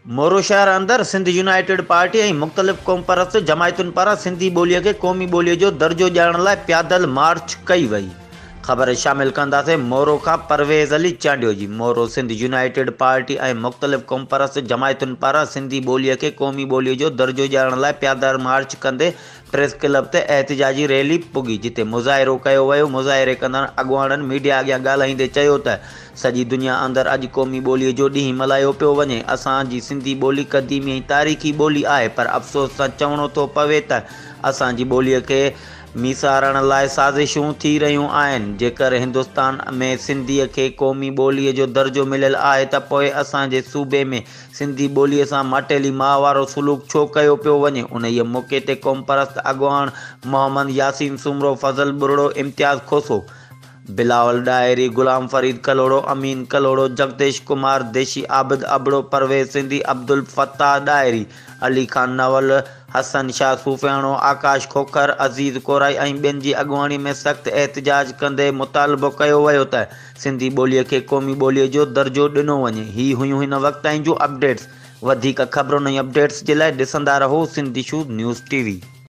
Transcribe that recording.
मोरो शहर अंदर सिंध यूनाइटेड पार्टी ऐं मुख़्तलिफ़ क़ौम परस्त जमायतुनि पारां सिंधी ॿोलीअ खे क़ौमी ॿोलीअ जो दर्जो ॾियण लाइ पैदल मार्च कई वई। ख़बर शामिल कंदासीं मोरो खां परवेज़ अली चांडियो जी। मोरो सिंध यूनाइटेड पार्टी ऐं मुख़्तलिफ़ क़ौम परस्त जमायतुनि पारां सिंधी ॿोलीअ खे क़ौमी ॿोलीअ जो दर्जो ॾियण लाइ पैदल मार्च कंदे प्रेस क्लब ते एहतिजाजी रैली पुगी, जिते मुज़ाहिरो कयो वियो। मुज़ाहिरे कंदड़ अॻुवाणनि मीडिया अॻियां ॻाल्हाईंदे चयो त सॼी दुनिया अंदरि अॼु क़ौमी ॿोलीअ जो ॾींहुं मल्हायो पियो वञे। असांजी सिंधी ॿोली क़दीमी ऐं तारीख़ी ॿोली आहे, पर अफ़सोस सां चवणो थो पवे त असांजी ॿोलीअ खे मिसारण लाइ साज़िशूं थी रहियूं आहिनि। जेकर हिंदुस्तान में सिंधीअ खे क़ौमी ॿोलीअ जो दर्जो मिलियल आहे त पोइ असांजे सूबे में सिंधी ॿोलीअ सां मटेली माउ वारो सलूक छो कयो पियो वञे। उन्हीअ मौक़े ते क़ौम परस्त अॻुवाण मोहम्मद यासीन सुमरो, फज़ल बुरड़ो, इम्तियाज़ खोसो, बिलावल डायरी, गुलाम फरीद कलोड़ो, अमीन कलोड़ो, जगदेश कुमार देशी, आबिद अबड़ो, परवेज़ सिंधी, अब्दुल फत्ताह डायरी, अली खान नवल, हसन शाह सूफ़ियाणो, आकाश खोखर, अज़ीज़ कोराई ऐं ॿियनि जी अॻुवाणी में सख़्तु एहतिजाज कंदे मुतालबो कयो वियो त सिंधी ॿोलीअ खे क़ौमी ॿोलीअ जो दर्जो ॾिनो वञे। ही हुयूं हिन वक़्त ताईं जूं अपडेट्स। वधीक ख़बरुनि ऐं अपडेट्स जे लाइ ॾिसंदा रहो सिंधी शूज़ न्यूज़ TV।